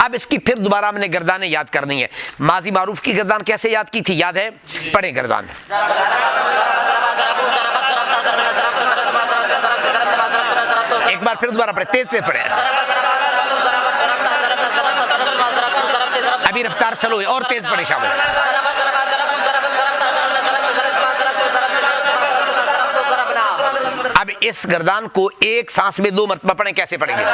अब इसकी फिर दोबारा हमने गर्दानें याद करनी है। माजी मारूफ की गर्दान कैसे याद की थी, याद है? पढ़े गर्दान। एक बार फिर दोबारा पढ़े, तेज से पढ़े। अभी रफ्तार चलो और तेज पढ़े शामिल। अब इस गर्दान को एक सांस में 2 मरतबा पढ़ें, कैसे पढ़ेंगे?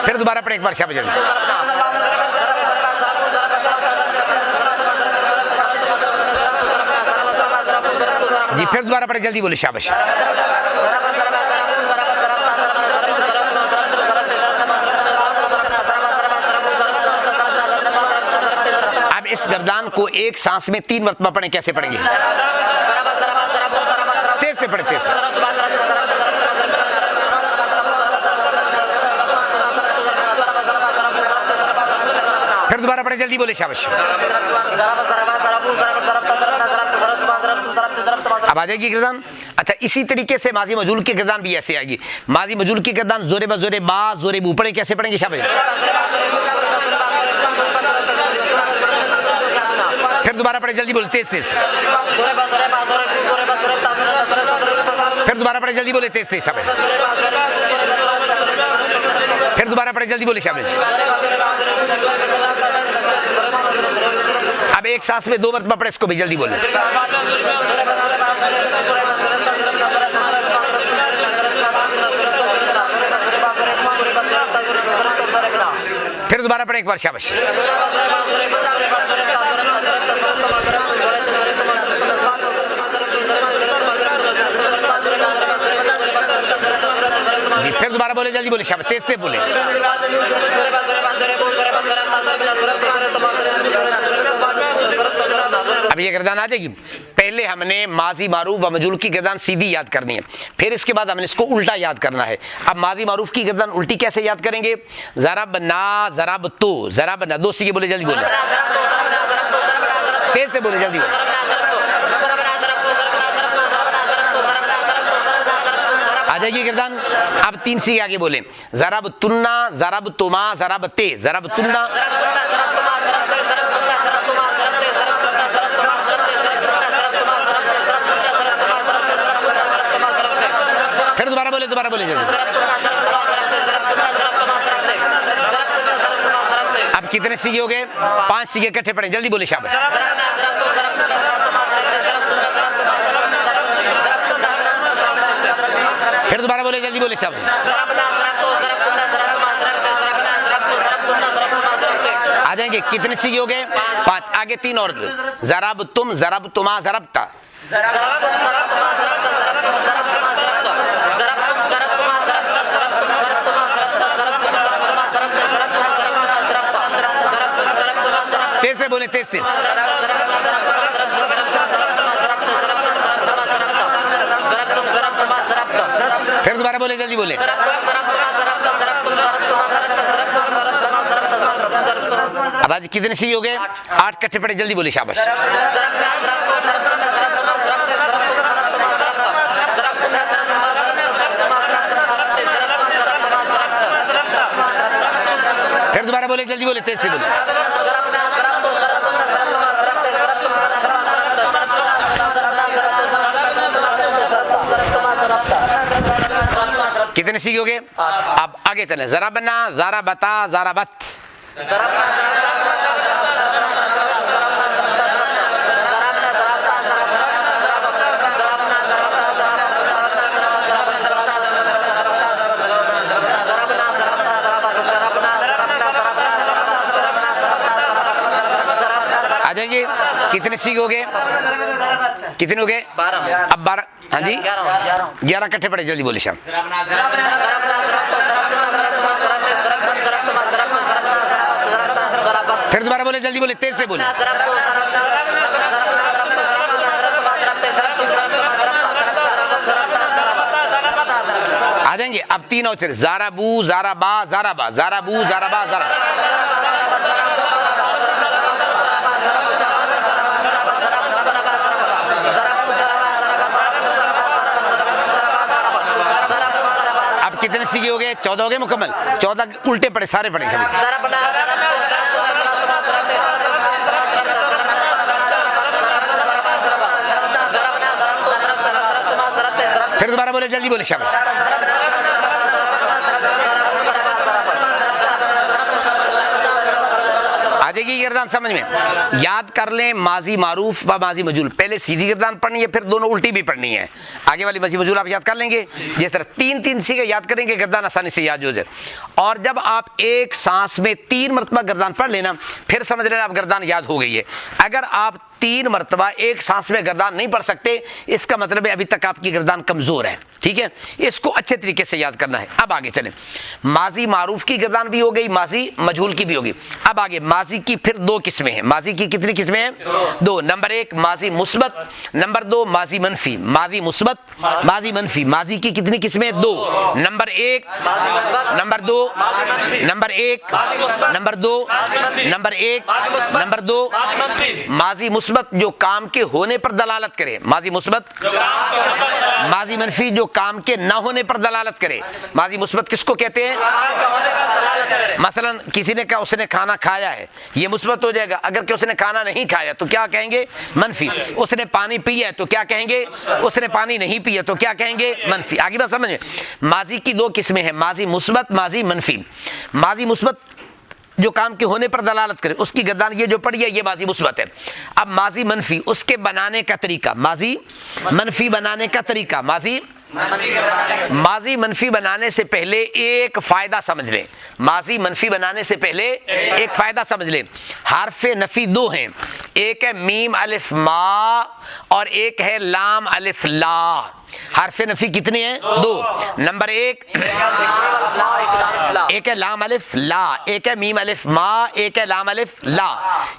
फिर दोबारा पढ़े एक बार शाबाश जल्दी। जी फिर दोबारा पढ़े जल्दी, बोले शाबाश। अब इस गर्दान को एक सांस में 3 मरतबा पढ़ें, कैसे पढ़ेंगे? तेज से पढ़े, तेज से। फिर दोबारा पढ़े जल्दी, बोले शाबाश। अब आ जाएगी गर्दान। अच्छा, इसी तरीके से माजी मजूल की गर्दान भी ऐसे आएगी। माजी मजूल की गर्दान जोरे बजोरे बा जोरे बू पढ़े, कैसे पढ़ेंगे शाबाश? फिर दोबारा पढ़े जल्दी, बोले तेज तेज। फिर दोबारा पढ़े जल्दी, बोले तेज तेज शाबाश। फिर दोबारा पढ़े जल्दी, बोले शाबाश। अब एक सांस में 2 मरतबा पढ़े, इसको भी जल्दी बोले। फिर दोबारा पढ़े एक बार शाबाश। जी फिर दोबारा बोले जल्दी, बोले शाबाश, तेज तेज बोले। अब ये गर्दान आ जाएगी। पहले हमने माजी मारूफ व मजूल की गर्दान सीधी याद करनी है, फिर इसके बाद हमने इसको उल्टा याद करना है। अब माजी मारूफ की गर्दान उल्टी कैसे याद करेंगे? ज़रब ना ज़रब तो, ज़रब ना, 2 सीखे बोले जल्दी बोले, तेज से बोले जल्दी बोले। आ जाएगी गर्दान। अब 3 सीखे आगे बोले, ज़रब तुन्ना ज़रब तुमा ज़रब ते, ज़रब तुन्ना। फिर दोबारा बोले जल्दी। अब कितने सीखे हो गए? 5 सीखे इकट्ठे पढ़े, जल्दी बोले शाबाश। फिर दोबारा बोले जल्दी, बोले शाबाश। आ जाएंगे, कितने सीखे हो गए? 5, आगे 3 और। ज़रब तुम ज़रब तुमा ज़रबता। तेज से बोले, तेज तेज। फिर दोबारा बोले जल्दी बोले। अब आज कितने सी हो गए? 8 इकट्ठे पड़े, जल्दी बोले शाबाश। फिर दोबारा बोले जल्दी बोले, तेज से बोले। कितने सीखे हो गए? अब आगे चले। जरा बना, जरा बता, जरा बत। आ जाएंगे। कितने सीखे हो गए? कितने हो गए? 12। अब 12। हाँ जी 11 इकट्ठे पड़े, जल्दी बोले शाम। फिर दोबारा बोले, जल्दी बोले, तेज से बोले। आ जाएंगे। अब 3 और चले। जारा बू, जारा बा, जारा बा, जारा बू, जारा बा, जारा बा। कितने सीखे हो गए? 14 हो गए मुकम्मल। 14 उल्टे पड़े, सारे पड़े सब। फिर दोबारा बोले, जल्दी बोले, शाबाश। आ जाएगी गिरदान समझ में। याद कर लें, माजी मारूफ व माजी मजूल, पहले सीधी गिरदान पढ़नी है, फिर दोनों उल्टी भी पढ़नी है। आगे वाली माजी मजूल आप याद कर लेंगे, जिस तरह 3-3 सीखे याद करेंगे, गिरदान आसानी से याद हो जाए। और जब आप एक सांस में 3 मरतबा गिरदान पढ़ लेना, फिर समझ लेना आप गिरदान याद हो गई है। अगर आप 3 मरतबा एक सांस में गिरदान नहीं पढ़ सकते, इसका मतलब है अभी तक आपकी गिरदान कमजोर है। ठीक है, इसको अच्छे तरीके से याद करना है। अब आगे चलें, माजी मारूफ की गिरदान भी हो गई, माजी मजहूल की भी होगी। अब आगे माजी की फिर 2 किस्में हैं। माजी की कितनी किस्में हैं? 2। नंबर 1 माजी मुस्बत, नंबर 2 माजी मनफी। माजी मुस्बत, माजी मनफी, माजी की कितनी किस्में? 2। Number 1, number 2, number 1, number 2, number 1, number 2। माजी मुस्बत जो काम के होने पर दलालत करे, माजी मुस्बत। माजी मनफी जो काम के ना होने पर दलालत करे। माजी मुस्बत किसको कहते हैं? मसलन किसी ने कहा उसने खाना खाया है, ये मुस्बत हो जाएगा। अगर कि उसने खाना नहीं खाया तो क्या कहेंगे? मनफी। उसने पानी पिया है तो क्या कहेंगे? उसने पानी नहीं पिया तो क्या कहेंगे? मनफी। आगे बात समझ में। माजी की 2 किस्में हैं, माजी मुस्बत, माजी मनफी। माजी मुस्बत जो काम के होने पर दलालत करे, उसकी गिरदान ये जो पड़ी है ये माजी मुस्बत है। अब माजी मनफी, उसके बनाने का तरीका, माजी मनफी बनाने का तरीका। माजी मनफी बनाने से पहले एक फायदा समझ लें। माजी मनफी बनाने से पहले एक फायदा समझ लें। हरफ नफी 2 हैं, एक है मीम अलिफ मा और एक है लाम अलिफ ला। हरफ नफी कितने हैं? 2। नंबर 1 एक है लाम अलिफ ला, एक है मीम अलिफ मा, एक है लाम अलिफ ला।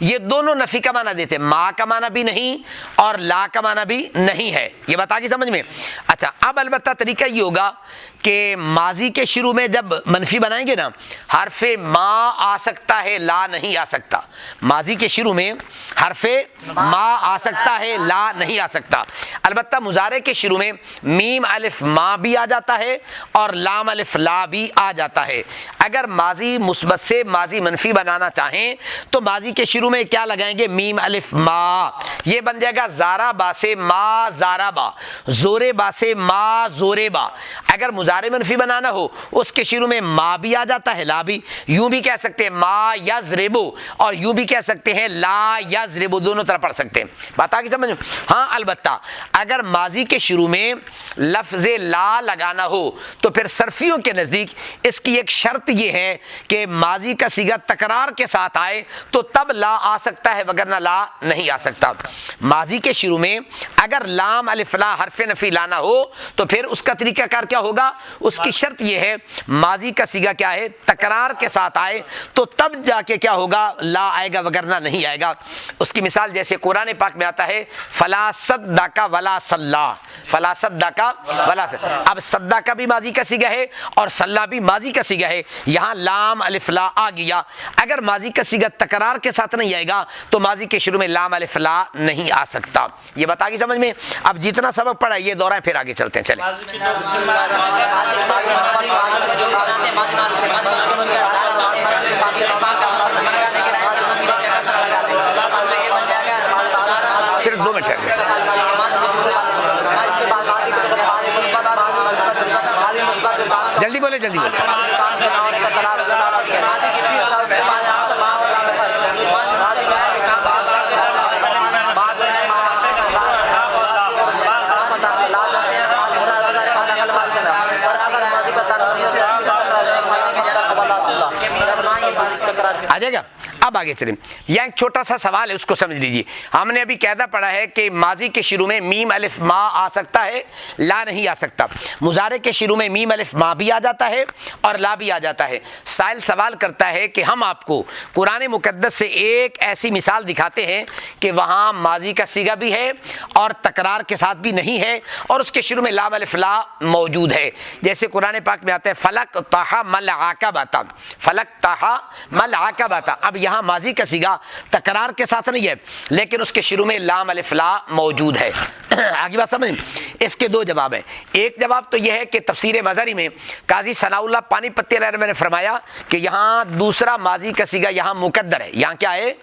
ये दोनों नफी का माना देते हैं, मा का माना भी नहीं और ला का माना भी नहीं है। ये बात आ गई समझ में? अच्छा, अब अलबत्ता तरीका ये होगा कि माजी के शुरू में जब मनफी बनाएंगे ना, हरफे मा आ सकता है, ला नहीं आ सकता। माजी के शुरू में हरफे मा आ सकता है, ला नहीं आ सकता। अलबत्ता मुजारे के शुरू में मीम अलिफ मा भी आ जाता है और लाम अलिफ ला भी आ जाता है। अगर माजी मुस्बत से माजी मनफी बनाना चाहें तो माजी के शुरू में क्या लगाएंगे? मीम अलिफ मा। ये बन जाएगा ज़ारा बा से मा ज़ारा बा, जोरे बा से मा जोरे बा। अगर मुजारे मनफी बनाना हो उसके शुरू में मा भी आ जाता है, ला भी। यूं भी कह सकते हैं मा यज़रिबु और यूं भी कह सकते हैं ला यज़रिबु, दोनों तरह पढ़ सकते हैं। बात आगे समझ। हाँ, अलबत्ता अगर माजी के शुरू में लफ्ज़े ला लगाना हो तो फिर सरफियों के नज़दीक इसकी एक शर्त यह है कि माजी का सीगा तकरार के साथ आए तो तब ला आ सकता है, वगरना ला नहीं आ सकता। माजी के शुरू में अगर लाम अलिफ ला हरफ नफी लाना हो तो फिर उसका तरीकाकार क्या होगा? उसकी शर्त यह है माजी का सीगा क्या है? तकरार के साथ आए तो तब जाके क्या होगा? ला आएगा, वगरना नहीं आएगा। उसकी मिसाल जैसे कुरान पाक में आता है फला सद्दाका वला सल्ला, फला सद्दाका वला सल्ला। अब सद्दाका भी माजी का सीगा है और सल्ला भी माजी का सीगा है। यहाँ लाम अलिफ ला आ गया। अगर माजी का सीगा तकरार के साथ नहीं आएगा तो माजी के शुरू में लाम अलिफ ला नहीं आ सकता। ये बता गई समझ में? अब जितना सबक पढ़ा ये दोहराए, फिर आगे चलते हैं। चले सिर्फ 2 मिनट है। जल्दी बोले, जल्दी बोले। आ जाएगा। अब आगे चलें, यहाँ एक छोटा सा सवाल है, उसको समझ लीजिए। हमने अभी कायदा पढ़ा है कि माजी के शुरू में मीम अलिफ मा आ सकता है, ला नहीं आ सकता। मुजारे के शुरू में मीम अलिफ मा भी आ जाता है और ला भी आ जाता है। साइल सवाल करता है कि हम आपको कुरान मुकद्दस से एक ऐसी मिसाल दिखाते हैं कि वहाँ माजी का सीगा भी है और तकरार के साथ भी नहीं है और उसके शुरू में लाम अलिफ ला मौजूद है। जैसे कुरान पाक में आता है फलक तहा मल आक़बता, फलक तहा मल आक़बता। अब यहाँ माजी का सीगा तकरार के साथ नहीं है लेकिन उसके शुरू में लाम अलिफ ला मौजूद है। आगे बात समझ। इसके दो जवाब हैं। एक जवाब तो यह है कि तफसीर मज़हरी में काजी सनाउल्लाह पानीपत्ती ने फरमाया कि यहाँ दूसरा माजी का सीगा यहाँ मुकद्दर है, यहाँ क्या है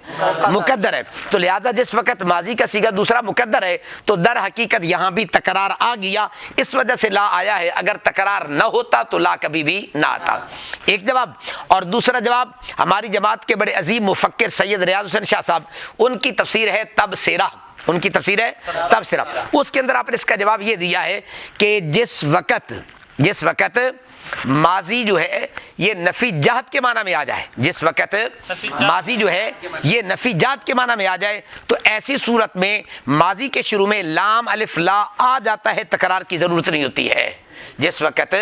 मुकद्दर है, तो लिहाजा जिस वक्त माजी का सीगा दूसरा मुकद्दर है तो दर हकीकत यहाँ भी तकरार आ गया, इस वजह से ला आया है। अगर तकरार न होता तो ला कभी भी ना आता। एक जवाब। और दूसरा जवाब हमारी जमात के बड़े अजीम मुफक्किर सैयद रियाज हुसैन शाह साहब, उनकी तफसीर है तबसिरा, उनकी तफसीर है तबसिरा। उसके अंदर आपने इसका जवाब ये दिया है कि जिस वक़्त माजी जो है ये नफी जात के माना में आ जाए, जिस वक़्त माजी जो है ये नफी जात के माना में आ जाए तो ऐसी सूरत में माजी के शुरू में लाम अलिफ ला आ जाता है, तकरार की ज़रूरत नहीं होती है। जिस वक़्त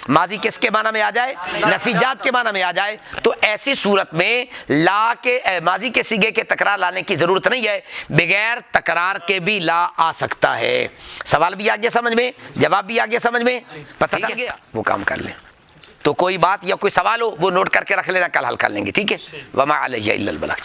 माजी किसके माना में आ जाए, नफी जात के माना में आ जाए, तो ऐसी सूरत में ला के माजी के सीगे के तकरार लाने की ज़रूरत नहीं है, बगैर तकरार के भी ला आ सकता है। सवाल भी आ गया समझ में, जवाब भी आ गया समझ में, पता चल गया, वो काम कर लें। तो कोई बात या कोई सवाल हो वो नोट करके रख लेना, कल हल कर लेंगे, ठीक है। वमा अलैहि इल्लल बलाग।